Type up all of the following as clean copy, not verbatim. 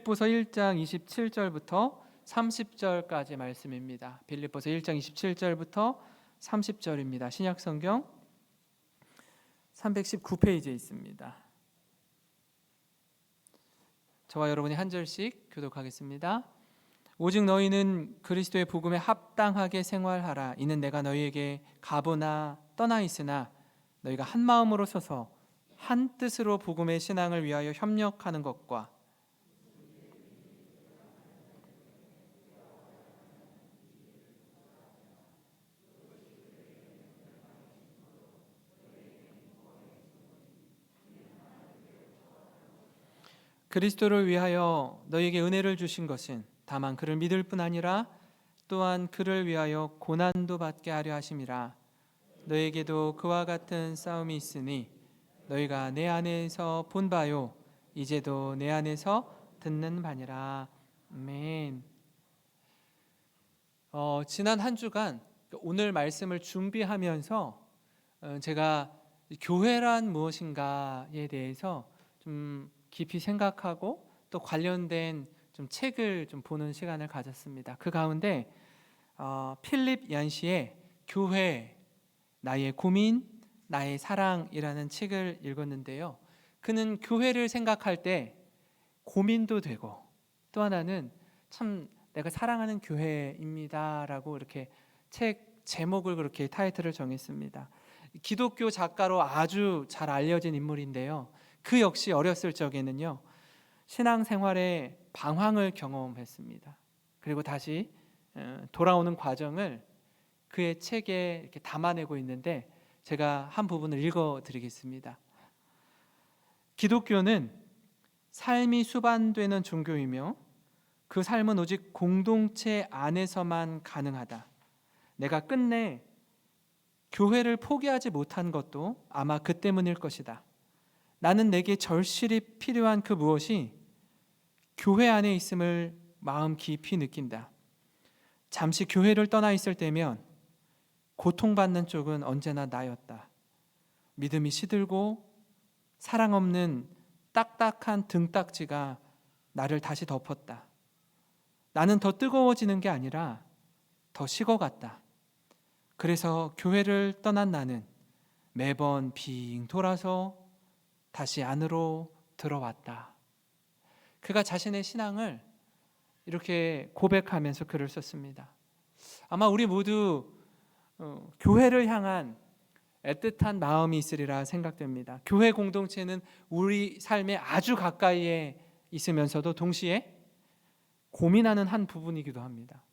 빌립보서 1장 27절부터 30절까지 말씀입니다. 빌립보서 1장 27절부터 30절입니다. 신약성경 319페이지에 있습니다. 저와 여러분이 한 절씩 교독하겠습니다. 오직 너희는 그리스도의 복음에 합당하게 생활하라. 이는 내가 너희에게 가보나 떠나 있으나 너희가 한 마음으로 서서 한 뜻으로 복음의 신앙을 위하여 협력하는 것과 그리스도를 위하여 너희에게 은혜를 주신 것은 다만 그를 믿을 뿐 아니라 또한 그를 위하여 고난도 받게 하려 하심이라. 너희에게도 그와 같은 싸움이 있으니 너희가 내 안에서 본 바요 이제도 내 안에서 듣는 바니라. 아멘. 지난 한 주간 오늘 말씀을 준비하면서 제가 교회란 무엇인가에 대해서 좀 깊이 생각하고 또 관련된 좀 책을 좀 보는 시간을 가졌습니다. 그 가운데 필립 얀시의 교회, 나의 고민, 나의 사랑이라는 책을 읽었는데요. 그는 교회를 생각할 때 고민도 되고 또 하나는 참 내가 사랑하는 교회입니다라고 이렇게 책 제목을 그렇게 타이틀을 정했습니다. 기독교 작가로 아주 잘 알려진 인물인데요. 그 역시 어렸을 적에는요, 신앙생활에 방황을 경험했습니다. 그리고 다시 돌아오는 과정을 그의 책에 이렇게 담아내고 있는데 제가 한 부분을 읽어드리겠습니다. 기독교는 삶이 수반되는 종교이며 그 삶은 오직 공동체 안에서만 가능하다. 내가 끝내 교회를 포기하지 못한 것도 아마 그 때문일 것이다. 나는 내게 절실히 필요한 그 무엇이 교회 안에 있음을 마음 깊이 느낀다. 잠시 교회를 떠나 있을 때면 고통받는 쪽은 언제나 나였다. 믿음이 시들고 사랑 없는 딱딱한 등딱지가 나를 다시 덮었다. 나는 더 뜨거워지는 게 아니라 더 식어갔다. 그래서 교회를 떠난 나는 매번 빙 돌아서 다시 안으로 들어왔다. 그가 자신의 신앙을 이렇게 고백하면서 글을 썼습니다. 아마 우리 모두 교회를 향한 애틋한 마음이 있으리라 생각됩니다. 교회 공동체는 우리 삶의 아주 가까이에 있으면서도 동시에 고민하는 한 부분이기도 합니다.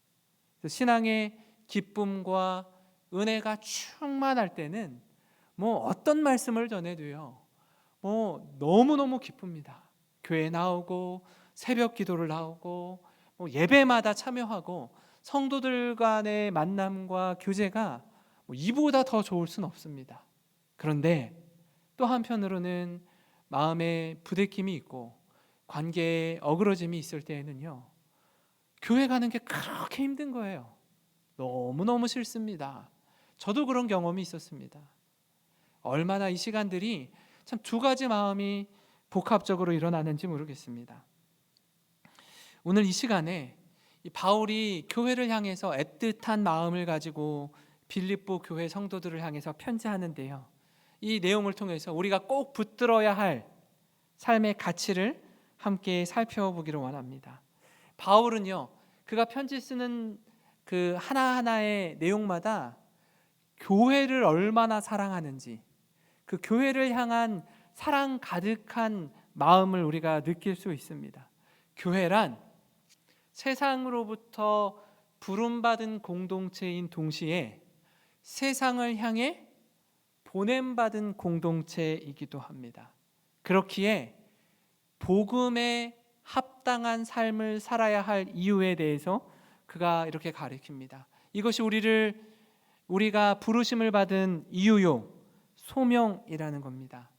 신앙의 기쁨과 은혜가 충만할 때는 어떤 말씀을 전해도요, 너무너무 기쁩니다. 교회에 나오고 새벽 기도를 나오고 예배마다 참여하고 성도들 간의 만남과 교제가 이보다 더 좋을 수는 없습니다. 그런데 또 한편으로는 마음에 부대낌이 있고 관계에 어그러짐이 있을 때에는요, 교회 가는 게 그렇게 힘든 거예요. 너무너무 싫습니다. 저도 그런 경험이 있었습니다. 얼마나 이 시간들이 참 두 가지 마음이 복합적으로 일어나는지 모르겠습니다. 오늘 이 시간에 바울이 교회를 향해서 애틋한 마음을 가지고 빌립보 교회 성도들을 향해서 편지하는데요, 이 내용을 통해서 우리가 꼭 붙들어야 할 삶의 가치를 함께 살펴보기를 원합니다. 바울은요, 그가 편지 쓰는 그 하나하나의 내용마다 교회를 얼마나 사랑하는지, 그 교회를 향한 사랑 가득한 마음을 우리가 느낄 수 있습니다. 교회란 세상으로부터 부름받은 공동체인 동시에 세상을 향해 보냄받은 공동체이기도 합니다. 그렇기에 복음에 합당한 삶을 살아야 할 이유에 대해서 그가 이렇게 가르칩니다. 이것이 우리가 부르심을 받은 이유요, 소명이라는 겁니다.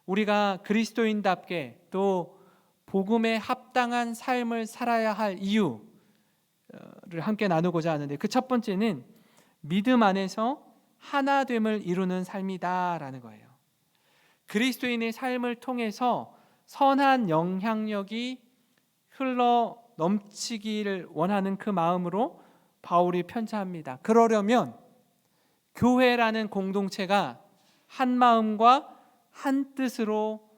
우리가 그리스도인답게 또 복음에 합당한 삶을 살아야 할 이유를 함께 나누고자 하는데, 그 첫 번째는 믿음 안에서 하나됨을 이루는 삶이다라는 거예요. 그리스도인의 삶을 통해서 선한 영향력이 흘러 넘치기를 원하는 그 마음으로 바울이 편지합니다. 그러려면 교회라는 공동체가 한 마음과 한 뜻으로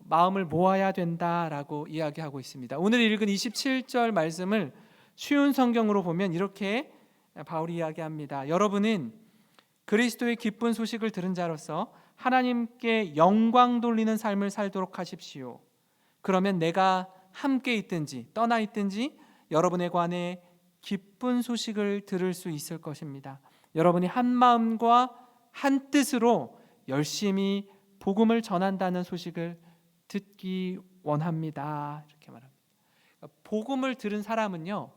마음을 모아야 된다라고 이야기하고 있습니다. 오늘 읽은 27절 말씀을 쉬운 성경으로 보면 이렇게 바울이 이야기합니다. 여러분은 그리스도의 기쁜 소식을 들은 자로서 하나님께 영광 돌리는 삶을 살도록 하십시오. 그러면 내가 함께 있든지 떠나 있든지 여러분에 관해 기쁜 소식을 들을 수 있을 것입니다. 여러분이 한 마음과 한 뜻으로 열심히 복음을 전한다는 소식을 듣기 원합니다. 이렇게 말합니다. 복음을 들은 사람은요,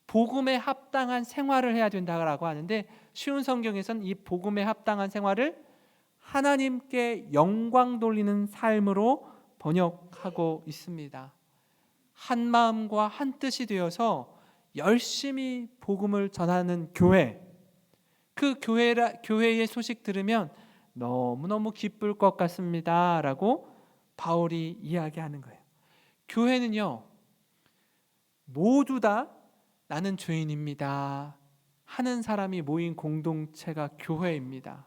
복음에 합당한 생활을 해야 된다고 하는데, 쉬운 성경에서는 이 복음에 합당한 생활을 하나님께 영광 돌리는 삶으로 번역하고 있습니다. 한 마음과 한 뜻이 되어서 열심히 복음을 전하는 교회, 그 교회의 소식 들으면 너무너무 기쁠 것 같습니다 라고 바울이 이야기하는 거예요. 교회는요, 모두 다 나는 죄인입니다 하는 사람이 모인 공동체가 교회입니다.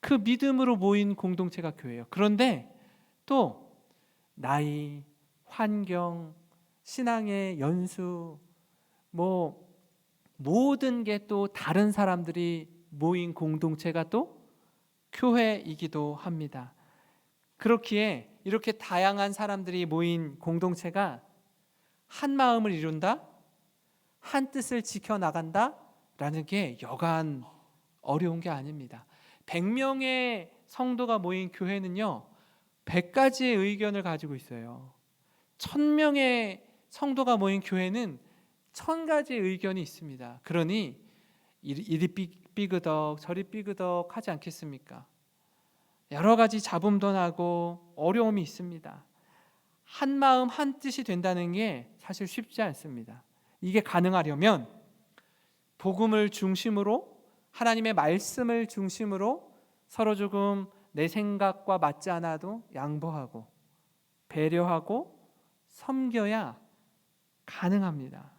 그 믿음으로 모인 공동체가 교회예요. 그런데 또 나이, 환경, 신앙의 연수, 모든 게 또 다른 사람들이 모인 공동체가 또 교회이기도 합니다. 그렇기에 이렇게 다양한 사람들이 모인 공동체가 한 마음을 이룬다, 한 뜻을 지켜나간다 라는 게 여간 어려운 게 아닙니다. 100명의 성도가 모인 교회는요, 100가지의 의견을 가지고 있어요. 1000명의 성도가 모인 교회는 1000가지의 의견이 있습니다. 그러니 이리 삐그덕 저리 삐그덕 하지 않겠습니까? 여러 가지 잡음도 나고 어려움이 있습니다. 한 마음 한 뜻이 된다는 게 사실 쉽지 않습니다. 이게 가능하려면 복음을 중심으로, 하나님의 말씀을 중심으로 서로 조금 내 생각과 맞지 않아도 양보하고 배려하고 섬겨야 가능합니다.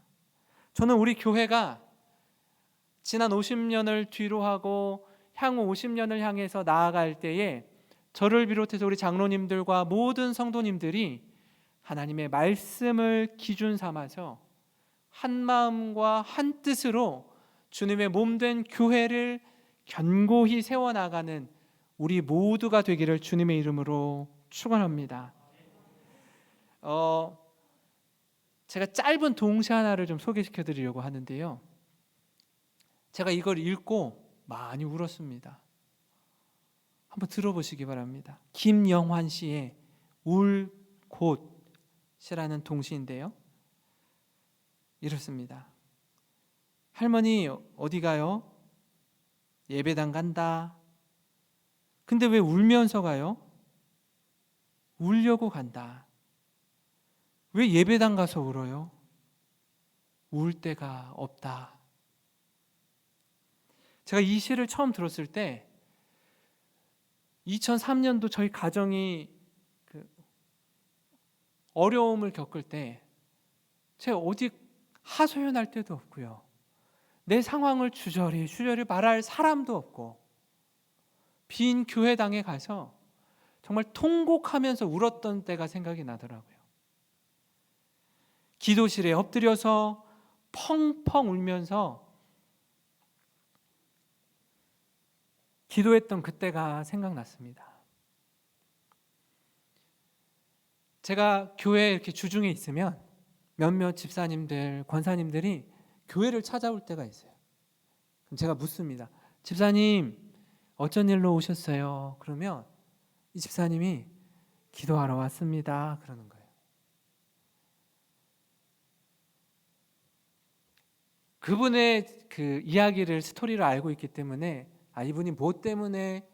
저는 우리 교회가 지난 50년을 뒤로 하고 향후 50년을 향해서 나아갈 때에 저를 비롯해서 우리 장로님들과 모든 성도님들이 하나님의 말씀을 기준 삼아서 한 마음과 한 뜻으로 주님의 몸된 교회를 견고히 세워나가는 우리 모두가 되기를 주님의 이름으로 축원합니다. 제가 짧은 동시 하나를 좀 소개시켜 드리려고 하는데요, 제가 이걸 읽고 많이 울었습니다. 한번 들어보시기 바랍니다. 김영환 씨의 울 곳이라는 동시인데요, 이렇습니다. 할머니 어디 가요? 예배당 간다. 근데 왜 울면서 가요? 울려고 간다. 왜 예배당 가서 울어요? 울 데가 없다. 제가 이 시를 처음 들었을 때 2003년도 저희 가정이 어려움을 겪을 때 제가 어디 하소연할 데도 없고요, 내 상황을 주저리 말할 사람도 없고 빈 교회당에 가서 정말 통곡하면서 울었던 때가 생각이 나더라고요. 기도실에 엎드려서 펑펑 울면서 기도했던 그때가 생각났습니다. 제가 교회에 이렇게 주중에 있으면 몇몇 집사님들, 권사님들이 교회를 찾아올 때가 있어요. 그럼 제가 묻습니다. 집사님 어쩐 일로 오셨어요? 그러면 이 집사님이 기도하러 왔습니다 그러는 거예요. 그분의 그 이야기를, 스토리를 알고 있기 때문에 이분이 뭐 때문에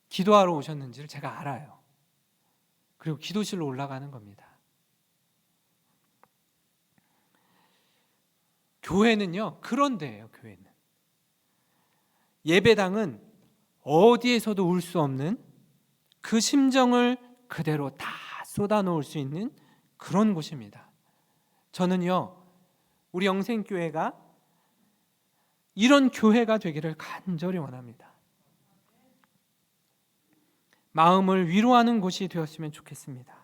기도하러 오셨는지를 제가 알아요. 그리고 기도실로 올라가는 겁니다. 교회는요, 그런 데예요. 교회는 예배당은 어디에서도 울 수 없는 그 심정을 그대로 다 쏟아놓을 수 있는 그런 곳입니다. 저는요, 우리 영생교회가 이런 교회가 되기를 간절히 원합니다. 마음을 위로하는 곳이 되었으면 좋겠습니다.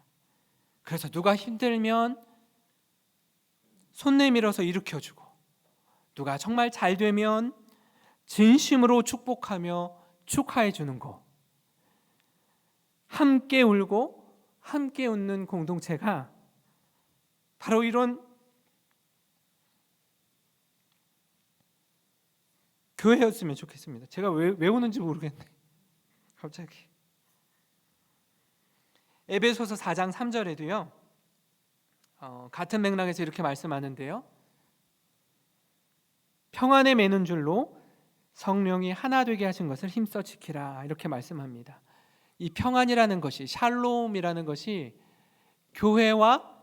그래서 누가 힘들면 손 내밀어서 일으켜주고, 누가 정말 잘 되면 진심으로 축복하며 축하해 주는 것, 함께 울고 함께 웃는 공동체가 바로 이런 교회였으면 좋겠습니다. 제가 왜 우는지 모르겠네. 갑자기. 에베소서 4장 3절에도요, 같은 맥락에서 이렇게 말씀하는데요, 평안에 매는 줄로 성령이 하나 되게 하신 것을 힘써 지키라, 이렇게 말씀합니다. 이 평안이라는 것이, 샬롬이라는 것이 교회와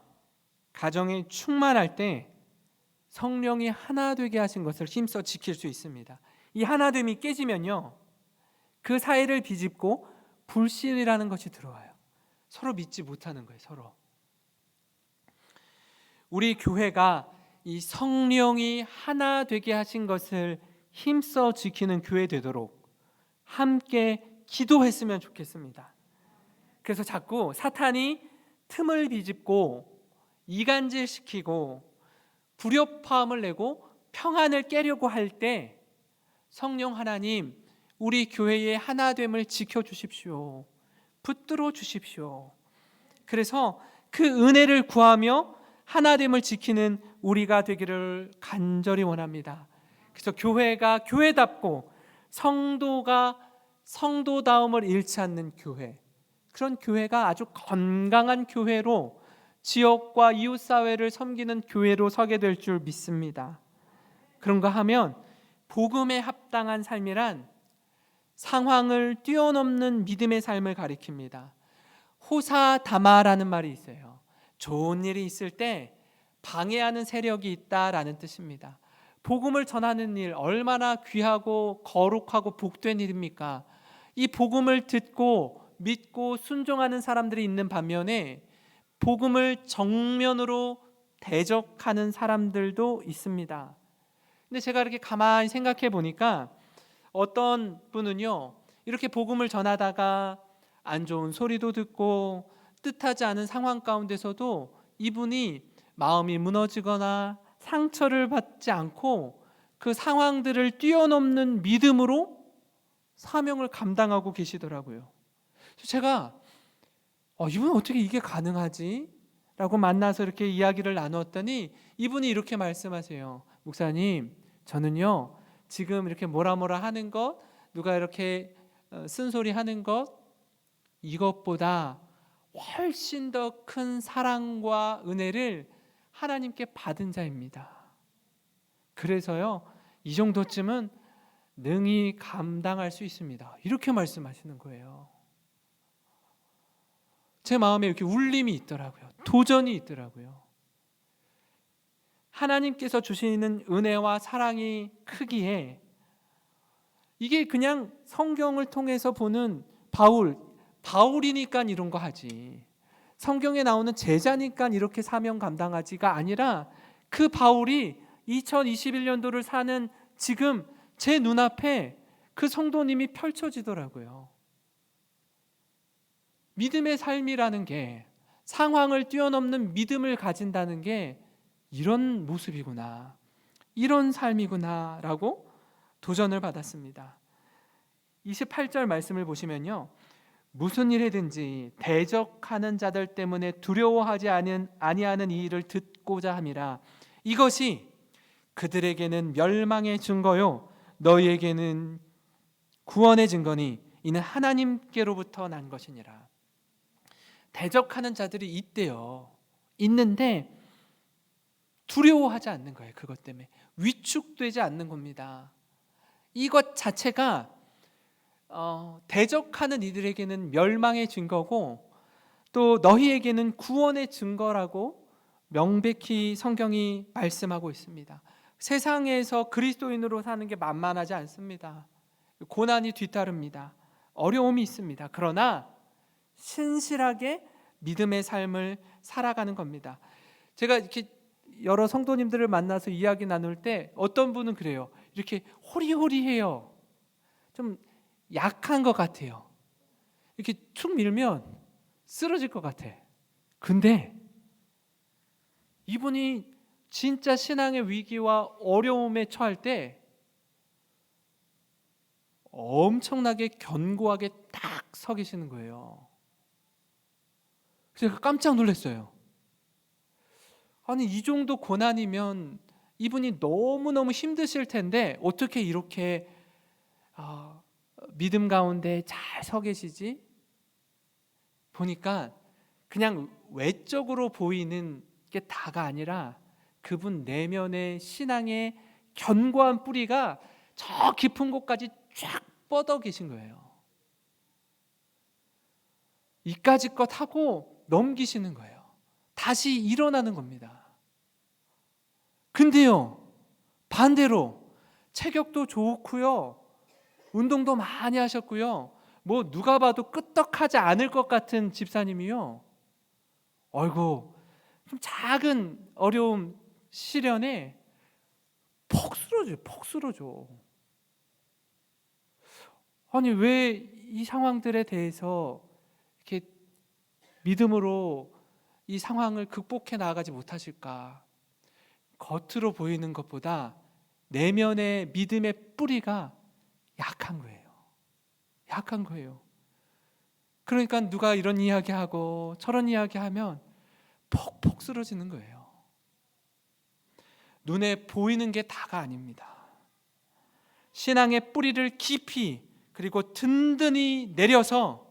가정에 충만할 때 성령이 하나 되게 하신 것을 힘써 지킬 수 있습니다. 이 하나됨이 깨지면요, 그 사이를 비집고 불신이라는 것이 들어와요. 서로 믿지 못하는 거예요. 서로. 우리 교회가 이 성령이 하나 되게 하신 것을 힘써 지키는 교회 되도록 함께 기도했으면 좋겠습니다. 그래서 자꾸 사탄이 틈을 비집고 이간질시키고 불협화음을 내고 평안을 깨려고 할 때 성령 하나님, 우리 교회의 하나됨을 지켜주십시오. 붙들어 주십시오. 그래서 그 은혜를 구하며 하나됨을 지키는 우리가 되기를 간절히 원합니다. 그래서 교회가 교회답고 성도가 성도다움을 잃지 않는 교회, 그런 교회가 아주 건강한 교회로 지역과 이웃사회를 섬기는 교회로 서게 될 줄 믿습니다. 그런가 하면 복음에 합당한 삶이란 상황을 뛰어넘는 믿음의 삶을 가리킵니다. 호사다마라는 말이 있어요. 좋은 일이 있을 때 방해하는 세력이 있다라는 뜻입니다. 복음을 전하는 일 얼마나 귀하고 거룩하고 복된 일입니까? 이 복음을 듣고 믿고 순종하는 사람들이 있는 반면에 복음을 정면으로 대적하는 사람들도 있습니다. 근데 제가 이렇게 가만히 생각해 보니까 어떤 분은요, 이렇게 복음을 전하다가 안 좋은 소리도 듣고 뜻하지 않은 상황 가운데서도 이분이 마음이 무너지거나 상처를 받지 않고 그 상황들을 뛰어넘는 믿음으로 사명을 감당하고 계시더라고요. 제가 이분 어떻게 이게 가능하지? 라고 만나서 이렇게 이야기를 나누었더니 이분이 이렇게 말씀하세요. 목사님, 저는요 지금 이렇게 뭐라 하는 것, 누가 이렇게 쓴소리 하는 것, 이것보다 훨씬 더 큰 사랑과 은혜를 하나님께 받은 자입니다. 그래서요 이 정도쯤은 능히 감당할 수 있습니다. 이렇게 말씀하시는 거예요. 제 마음에 이렇게 울림이 있더라고요. 도전이 있더라고요. 하나님께서 주시는 은혜와 사랑이 크기에 이게 그냥 성경을 통해서 보는 바울이니까 이런 거 하지, 성경에 나오는 제자니까 이렇게 사명 감당하지가 아니라 그 바울이 2021년도를 사는 지금 제 눈앞에 그 성도님이 펼쳐지더라고요. 믿음의 삶이라는 게, 상황을 뛰어넘는 믿음을 가진다는 게 이런 모습이구나, 이런 삶이구나 라고 도전을 받았습니다. 28절 말씀을 보시면요, 무슨 일이든지 대적하는 자들 때문에 두려워하지 아니하는 이 일을 듣고자 함이라. 이것이 그들에게는 멸망의 증거요 너희에게는 구원의 증거니 이는 하나님께로부터 난 것이니라. 대적하는 자들이 있대요. 있는데 두려워하지 않는 거예요. 그것 때문에 위축되지 않는 겁니다. 이것 자체가 대적하는 이들에게는 멸망의 증거고 또 너희에게는 구원의 증거라고 명백히 성경이 말씀하고 있습니다. 세상에서 그리스도인으로 사는 게 만만하지 않습니다. 고난이 뒤따릅니다. 어려움이 있습니다. 그러나 신실하게 믿음의 삶을 살아가는 겁니다. 제가 이렇게 여러 성도님들을 만나서 이야기 나눌 때 어떤 분은 그래요. 이렇게 호리호리해요. 좀 약한 것 같아요. 이렇게 축 밀면 쓰러질 것 같아. 근데 이분이 진짜 신앙의 위기와 어려움에 처할 때 엄청나게 견고하게 딱 서 계시는 거예요. 그래서 깜짝 놀랐어요. 아니, 이 정도 고난이면 이분이 너무너무 힘드실 텐데 어떻게 이렇게 믿음 가운데 잘 서 계시지? 보니까 그냥 외적으로 보이는 게 다가 아니라 그분 내면의 신앙의 견고한 뿌리가 저 깊은 곳까지 쫙 뻗어 계신 거예요. 이까짓 것 하고 넘기시는 거예요. 다시 일어나는 겁니다. 근데요, 반대로 체격도 좋고요, 운동도 많이 하셨고요, 뭐 누가 봐도 끄떡하지 않을 것 같은 집사님이요, 아이고, 좀 작은 어려움, 시련에 폭 쓰러져. 아니, 왜 이 상황들에 대해서 이렇게 믿음으로 이 상황을 극복해 나가지 못하실까? 겉으로 보이는 것보다 내면의 믿음의 뿌리가 약한 거예요. 약한 거예요. 그러니까 누가 이런 이야기하고 저런 이야기하면 폭폭 쓰러지는 거예요. 눈에 보이는 게 다가 아닙니다. 신앙의 뿌리를 깊이 그리고 든든히 내려서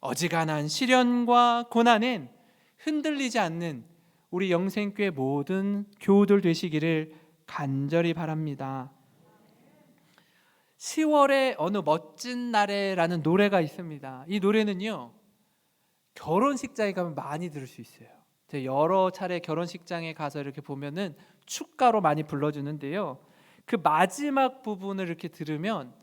어지간한 시련과 고난엔 흔들리지 않는 우리 영생교회 모든 교우들 되시기를 간절히 바랍니다. 10월의 어느 멋진 날에라는 노래가 있습니다. 이 노래는요, 결혼식장에 가면 많이 들을 수 있어요. 제가 여러 차례 결혼식장에 가서 이렇게 보면은 축가로 많이 불러주는데요, 그 마지막 부분을 이렇게 들으면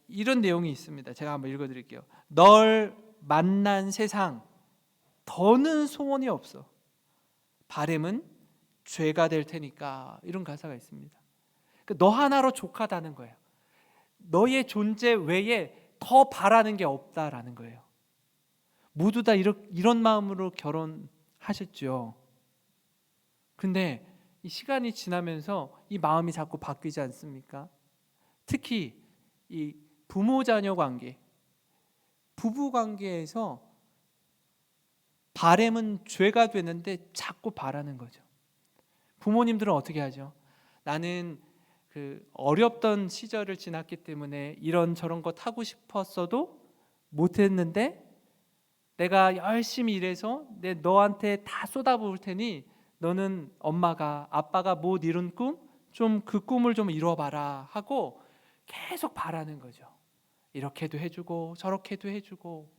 이런 내용이 있습니다. 제가 한번 읽어드릴게요. 널 만난 세상 더는 소원이 없어. 바램은 죄가 될 테니까. 이런 가사가 있습니다. 너 하나로 족하다는 거예요. 너의 존재 외에 더 바라는 게 없다라는 거예요. 모두 다 이런 마음으로 결혼하셨죠. 근데 이 시간이 지나면서 이 마음이 자꾸 바뀌지 않습니까? 특히 이 부모 자녀 관계, 부부 관계에서 바램은 죄가 되는데 자꾸 바라는 거죠. 부모님들은 어떻게 하죠? 나는 그 어렵던 시절을 지났기 때문에 이런 저런 것 하고 싶었어도 못했는데 내가 열심히 일해서 너한테 다 쏟아부을 테니 너는 엄마가 아빠가 못 이룬 꿈, 좀 그 꿈을 좀 이뤄봐라 하고 계속 바라는 거죠. 이렇게도 해주고 저렇게도 해주고.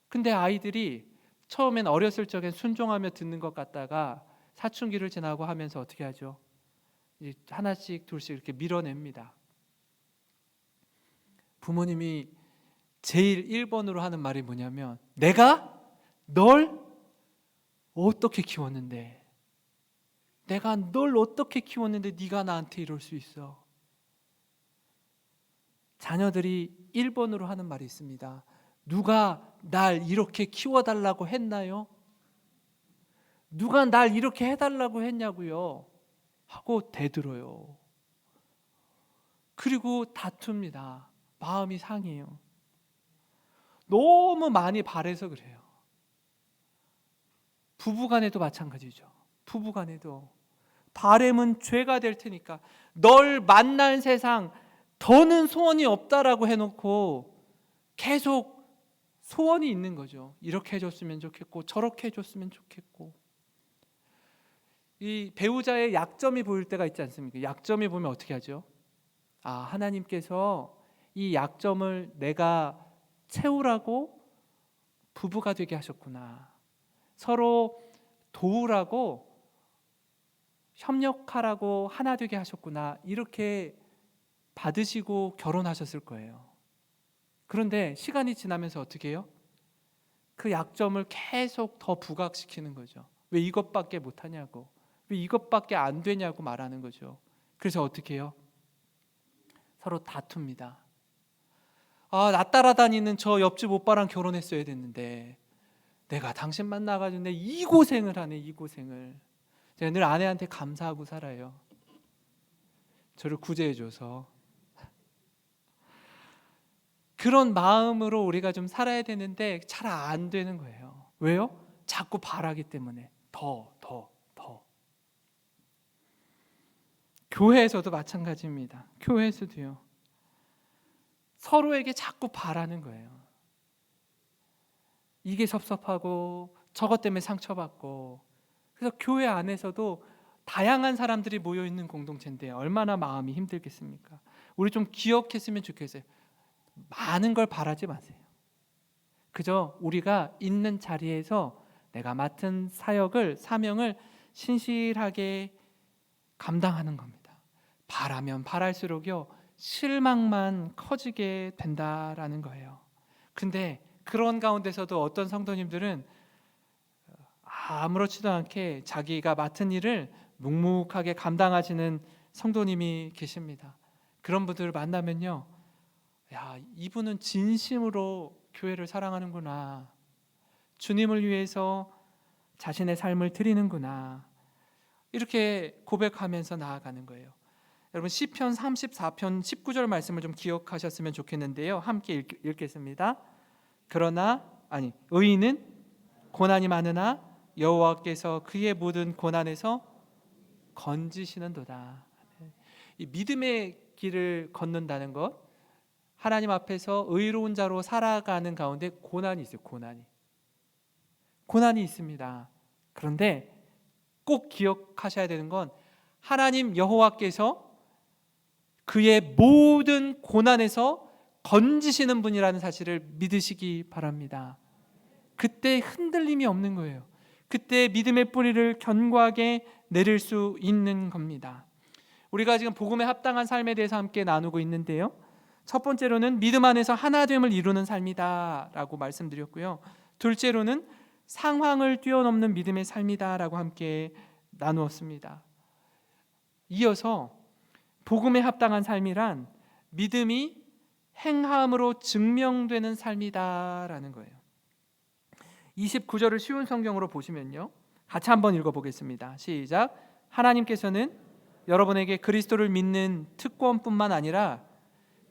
근데 아이들이 처음엔 어렸을 적엔 순종하며 듣는 것 같다가 사춘기를 지나고 하면서 어떻게 하죠? 하나씩 둘씩 이렇게 밀어냅니다. 부모님이 제일 1번으로 하는 말이 뭐냐면, 내가 널 어떻게 키웠는데, 내가 널 어떻게 키웠는데 네가 나한테 이럴 수 있어. 자녀들이 1번으로 하는 말이 있습니다. 누가 날 이렇게 키워달라고 했나요? 누가 날 이렇게 해달라고 했냐고요? 하고 대들어요. 그리고 다툽니다. 마음이 상해요. 너무 많이 바래서 그래요. 부부간에도 마찬가지죠. 부부간에도 바램은 죄가 될 테니까 널 만난 세상 더는 소원이 없다라고 해놓고 계속 소원이 있는 거죠. 이렇게 해줬으면 좋겠고 저렇게 해줬으면 좋겠고. 이 배우자의 약점이 보일 때가 있지 않습니까? 약점이 보면 어떻게 하죠? 하나님께서 이 약점을 내가 채우라고 부부가 되게 하셨구나. 서로 도우라고, 협력하라고 하나 되게 하셨구나. 이렇게 받으시고 결혼하셨을 거예요. 그런데 시간이 지나면서 어떻게 해요? 그 약점을 계속 더 부각시키는 거죠. 왜 이것밖에 못하냐고, 왜 이것밖에 안 되냐고 말하는 거죠. 그래서 어떻게 해요? 서로 다툽니다. 나 따라다니는 저 옆집 오빠랑 결혼했어야 됐는데 내가 당신 만나가지고 내 이 고생을 하네, 이 고생을. 제가 늘 아내한테 감사하고 살아요. 저를 구제해줘서. 그런 마음으로 우리가 좀 살아야 되는데 잘 안 되는 거예요. 왜요? 자꾸 바라기 때문에. 더. 교회에서도 마찬가지입니다. 교회에서도요. 서로에게 자꾸 바라는 거예요. 이게 섭섭하고 저것 때문에 상처받고. 그래서 교회 안에서도 다양한 사람들이 모여있는 공동체인데 얼마나 마음이 힘들겠습니까? 우리 좀 기억했으면 좋겠어요. 많은 걸 바라지 마세요. 그저 우리가 있는 자리에서 내가 맡은 사역을, 사명을 신실하게 감당하는 겁니다. 바라면 바랄수록요, 실망만 커지게 된다라는 거예요. 근데 그런 가운데서도 어떤 성도님들은 아무렇지도 않게 자기가 맡은 일을 묵묵하게 감당하시는 성도님이 계십니다. 그런 분들을 만나면요, 야, 이분은 진심으로 교회를 사랑하는구나, 주님을 위해서 자신의 삶을 드리는구나, 이렇게 고백하면서 나아가는 거예요. 여러분, 시편 34편 19절 말씀을 좀 기억하셨으면 좋겠는데요, 함께 읽겠습니다. 의인은 고난이 많으나 여호와께서 그의 모든 고난에서 건지시는도다. 이 믿음의 길을 걷는다는 것, 하나님 앞에서 의로운 자로 살아가는 가운데 고난이 있어요. 고난이 있습니다. 그런데 꼭 기억하셔야 되는 건 하나님 여호와께서 그의 모든 고난에서 건지시는 분이라는 사실을 믿으시기 바랍니다. 그때 흔들림이 없는 거예요. 그때 믿음의 뿌리를 견고하게 내릴 수 있는 겁니다. 우리가 지금 복음에 합당한 삶에 대해서 함께 나누고 있는데요, 첫 번째로는 믿음 안에서 하나됨을 이루는 삶이다 라고 말씀드렸고요, 둘째로는 상황을 뛰어넘는 믿음의 삶이다 라고 함께 나누었습니다. 이어서 복음에 합당한 삶이란 믿음이 행함으로 증명되는 삶이다 라는 거예요. 29절을 쉬운 성경으로 보시면요, 같이 한번 읽어보겠습니다. 시작. 하나님께서는 여러분에게 그리스도를 믿는 특권뿐만 아니라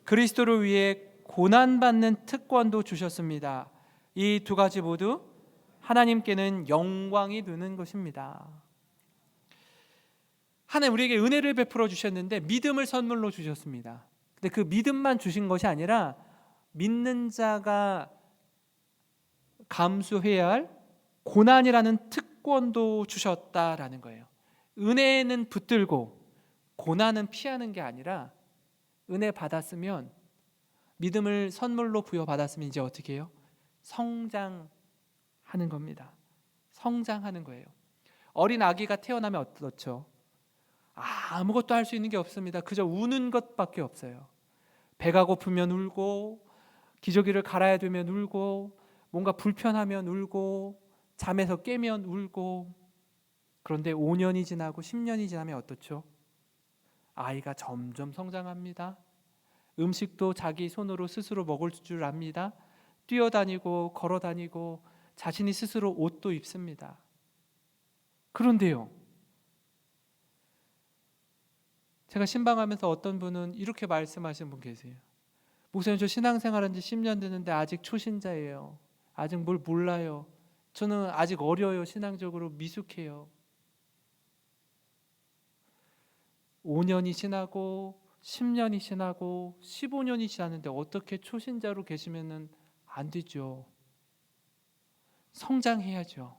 그리스도를 위해 고난받는 특권도 주셨습니다. 이 두 가지 모두 하나님께는 영광이 되는 것입니다. 하나님 우리에게 은혜를 베풀어 주셨는데 믿음을 선물로 주셨습니다. 근데 그 믿음만 주신 것이 아니라 믿는 자가 감수해야 할 고난이라는 특권도 주셨다라는 거예요. 은혜는 붙들고 고난은 피하는 게 아니라, 은혜 받았으면, 믿음을 선물로 부여받았으면 이제 어떻게 해요? 성장하는 겁니다. 성장하는 거예요. 어린 아기가 태어나면 어떻죠? 아무것도 할 수 있는 게 없습니다. 그저 우는 것밖에 없어요. 배가 고프면 울고, 기저귀를 갈아야 되면 울고, 뭔가 불편하면 울고, 잠에서 깨면 울고. 그런데 5년이 지나고 10년이 지나면 어떻죠? 아이가 점점 성장합니다. 음식도 자기 손으로 스스로 먹을 줄 압니다. 뛰어다니고 걸어다니고 자신이 스스로 옷도 입습니다. 그런데요, 제가 신방하면서 어떤 분은 이렇게 말씀하시는 분 계세요. 목사님, 저 신앙생활한 지 10년 됐는데 아직 초신자예요. 아직 뭘 몰라요. 저는 아직 어려요. 신앙적으로 미숙해요. 5년이 지나고 10년이 지나고 15년이 지났는데 어떻게 초신자로 계시면 안 되죠. 성장해야죠.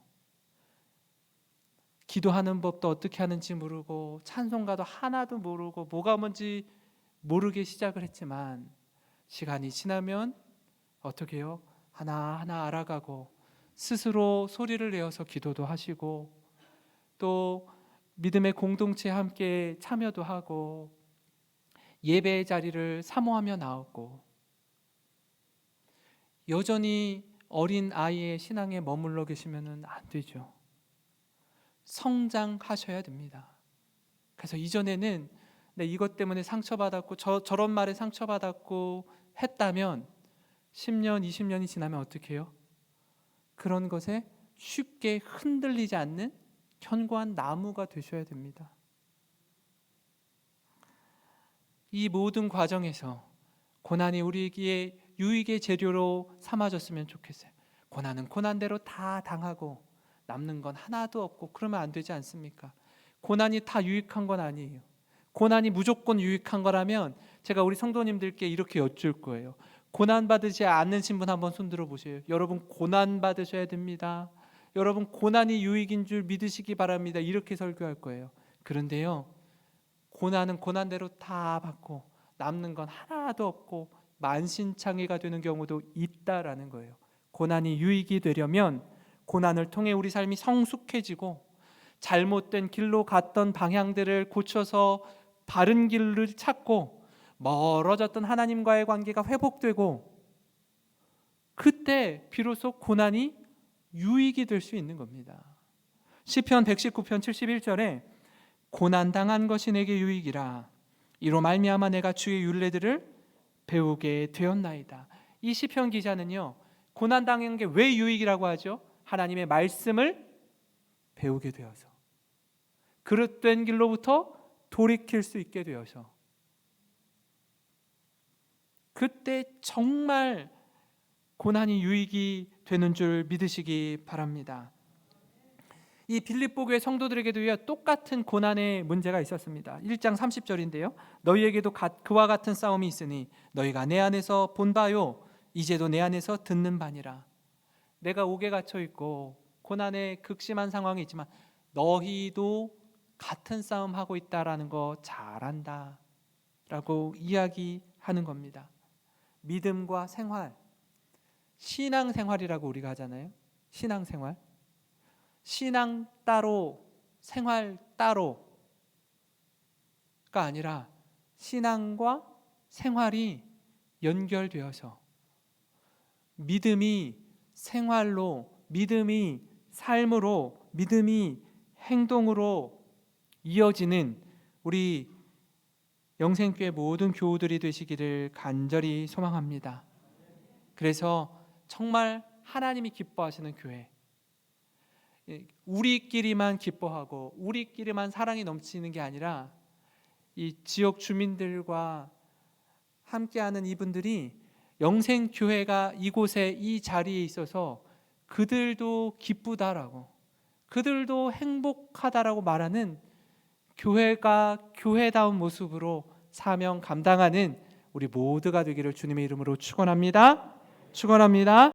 기도하는 법도 어떻게 하는지 모르고, 찬송가도 하나도 모르고, 뭐가 뭔지 모르게 시작을 했지만 시간이 지나면 어떻게 해요? 하나하나 알아가고 스스로 소리를 내어서 기도도 하시고, 또 믿음의 공동체에 함께 참여도 하고, 예배의 자리를 사모하며 나오고, 여전히 어린 아이의 신앙에 머물러 계시면은 안 되죠. 성장하셔야 됩니다. 그래서 이전에는 이것 때문에 상처받았고 저런 말에 상처받았고 했다면 10년, 20년이 지나면 어떻게 해요? 그런 것에 쉽게 흔들리지 않는 견고한 나무가 되셔야 됩니다. 이 모든 과정에서 고난이 우리에게 유익의 재료로 삼아졌으면 좋겠어요. 고난은 고난대로 다 당하고 남는 건 하나도 없고 그러면 안 되지 않습니까? 고난이 다 유익한 건 아니에요. 고난이 무조건 유익한 거라면 제가 우리 성도님들께 이렇게 여쭐 거예요. 고난 받으지 않으신 분 한번 손들어 보세요. 여러분 고난 받으셔야 됩니다. 여러분 고난이 유익인 줄 믿으시기 바랍니다. 이렇게 설교할 거예요. 그런데요, 고난은 고난대로 다 받고 남는 건 하나도 없고 만신창이가 되는 경우도 있다라는 거예요. 고난이 유익이 되려면 고난을 통해 우리 삶이 성숙해지고 잘못된 길로 갔던 방향들을 고쳐서 바른 길을 찾고 멀어졌던 하나님과의 관계가 회복되고 그때 비로소 고난이 유익이 될 수 있는 겁니다. 시편 119편 71절에 고난당한 것이 내게 유익이라 이로 말미암아 내가 주의 율례들을 배우게 되었나이다. 이 시편 기자는요, 고난당한 게 왜 유익이라고 하죠? 하나님의 말씀을 배우게 되어서 그릇된 길로부터 돌이킬 수 있게 되어서 그때 정말 고난이 유익이 되는 줄 믿으시기 바랍니다. 이 빌립보 교회 성도들에게도요 똑같은 고난의 문제가 있었습니다. 1장 30절인데요. 너희에게도 그와 같은 싸움이 있으니 너희가 내 안에서 본 바요 이제도 내 안에서 듣는 바니라. 내가 옥에 갇혀 있고 고난의 극심한 상황이 있지만 너희도 같은 싸움하고 있다라는 거 잘 안다 라고 이야기하는 겁니다. 믿음과 생활, 신앙생활이라고 우리가 하잖아요. 신앙생활, 신앙 따로 생활 따로가 아니라 신앙과 생활이 연결되어서 믿음이 생활로, 믿음이 삶으로, 믿음이 행동으로 이어지는 우리 영생교회 모든 교우들이 되시기를 간절히 소망합니다. 그래서 정말 하나님이 기뻐하시는 교회, 우리끼리만 기뻐하고 우리끼리만 사랑이 넘치는 게 아니라 이 지역 주민들과 함께하는 이분들이 영생교회가 이곳에 이 자리에 있어서 그들도 기쁘다라고, 그들도 행복하다라고 말하는 교회가 교회다운 모습으로 사명 감당하는 우리 모두가 되기를 주님의 이름으로 축원합니다. 축원합니다.